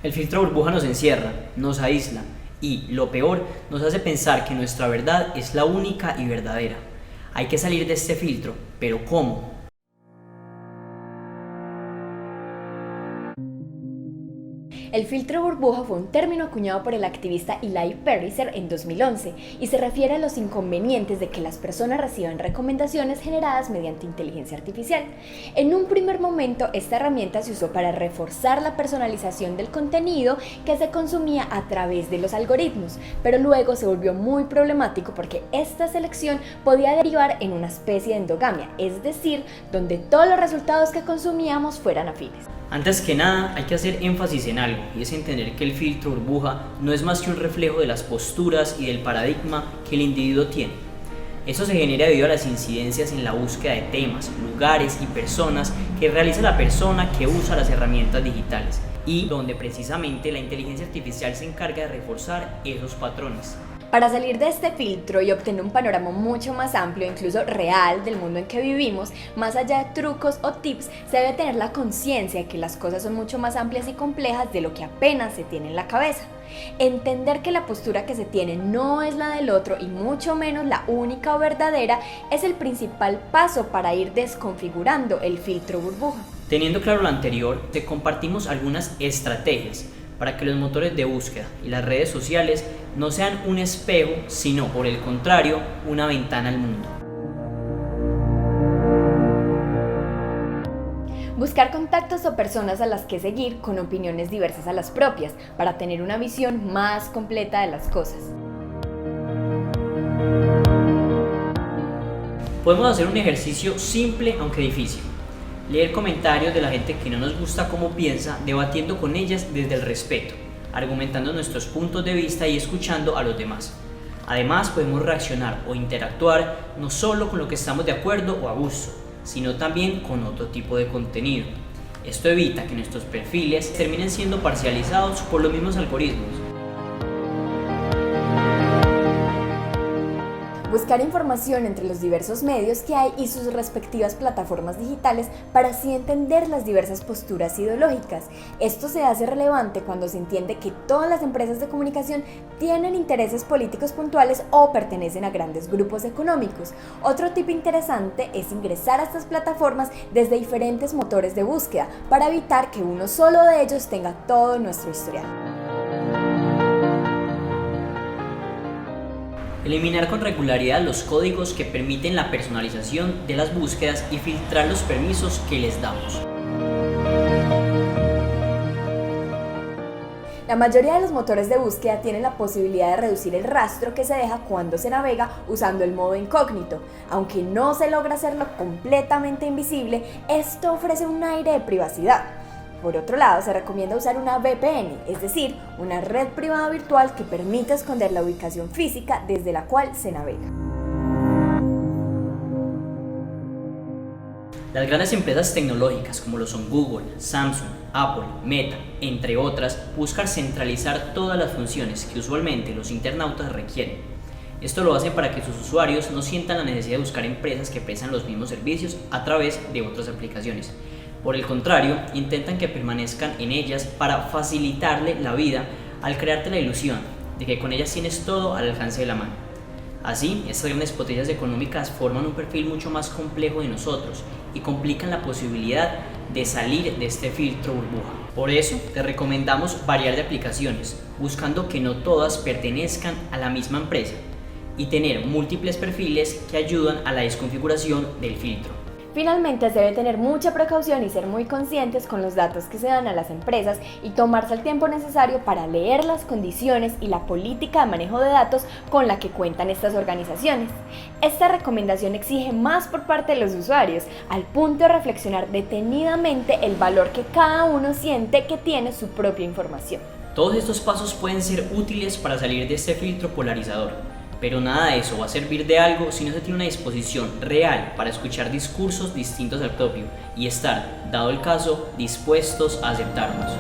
El filtro burbuja nos encierra, nos aísla y, lo peor, nos hace pensar que nuestra verdad es la única y verdadera. Hay que salir de este filtro, pero ¿cómo? El filtro burbuja fue un término acuñado por el activista Eli Pariser en 2011 y se refiere a los inconvenientes de que las personas reciban recomendaciones generadas mediante inteligencia artificial. En un primer momento, esta herramienta se usó para reforzar la personalización del contenido que se consumía a través de los algoritmos, pero luego se volvió muy problemático porque esta selección podía derivar en una especie de endogamia, es decir, donde todos los resultados que consumíamos fueran afines. Antes que nada, hay que hacer énfasis en algo, y es entender que el filtro burbuja no es más que un reflejo de las posturas y del paradigma que el individuo tiene. Eso se genera debido a las incidencias en la búsqueda de temas, lugares y personas que realiza la persona que usa las herramientas digitales, y donde precisamente la inteligencia artificial se encarga de reforzar esos patrones. Para salir de este filtro y obtener un panorama mucho más amplio, incluso real, del mundo en que vivimos, más allá de trucos o tips, se debe tener la conciencia de que las cosas son mucho más amplias y complejas de lo que apenas se tiene en la cabeza. Entender que la postura que se tiene no es la del otro y mucho menos la única o verdadera es el principal paso para ir desconfigurando el filtro burbuja. Teniendo claro lo anterior, te compartimos algunas estrategias para que los motores de búsqueda y las redes sociales no sean un espejo, sino por el contrario, una ventana al mundo. Buscar contactos o personas a las que seguir con opiniones diversas a las propias, para tener una visión más completa de las cosas. Podemos hacer un ejercicio simple aunque difícil. Leer comentarios de la gente que no nos gusta cómo piensa, debatiendo con ellas desde el respeto, argumentando nuestros puntos de vista y escuchando a los demás. Además, podemos reaccionar o interactuar no solo con lo que estamos de acuerdo o a gusto, sino también con otro tipo de contenido. Esto evita que nuestros perfiles terminen siendo parcializados por los mismos algoritmos. Buscar información entre los diversos medios que hay y sus respectivas plataformas digitales para así entender las diversas posturas ideológicas. Esto se hace relevante cuando se entiende que todas las empresas de comunicación tienen intereses políticos puntuales o pertenecen a grandes grupos económicos. Otro tip interesante es ingresar a estas plataformas desde diferentes motores de búsqueda para evitar que uno solo de ellos tenga todo nuestro historial. Eliminar con regularidad los códigos que permiten la personalización de las búsquedas y filtrar los permisos que les damos. La mayoría de los motores de búsqueda tienen la posibilidad de reducir el rastro que se deja cuando se navega usando el modo incógnito. Aunque no se logra hacerlo completamente invisible, esto ofrece un aire de privacidad. Por otro lado, se recomienda usar una VPN, es decir, una red privada virtual que permite esconder la ubicación física desde la cual se navega. Las grandes empresas tecnológicas como lo son Google, Samsung, Apple, Meta, entre otras, buscan centralizar todas las funciones que usualmente los internautas requieren. Esto lo hacen para que sus usuarios no sientan la necesidad de buscar empresas que prestan los mismos servicios a través de otras aplicaciones. Por el contrario, intentan que permanezcan en ellas para facilitarle la vida al crearte la ilusión de que con ellas tienes todo al alcance de la mano. Así, estas grandes potencias económicas forman un perfil mucho más complejo de nosotros y complican la posibilidad de salir de este filtro burbuja. Por eso, te recomendamos variar de aplicaciones, buscando que no todas pertenezcan a la misma empresa y tener múltiples perfiles que ayudan a la desconfiguración del filtro. Finalmente, se debe tener mucha precaución y ser muy conscientes con los datos que se dan a las empresas y tomarse el tiempo necesario para leer las condiciones y la política de manejo de datos con la que cuentan estas organizaciones. Esta recomendación exige más por parte de los usuarios, al punto de reflexionar detenidamente el valor que cada uno siente que tiene su propia información. Todos estos pasos pueden ser útiles para salir de este filtro polarizador, pero nada de eso va a servir de algo si no se tiene una disposición real para escuchar discursos distintos al propio y estar, dado el caso, dispuestos a aceptarlos.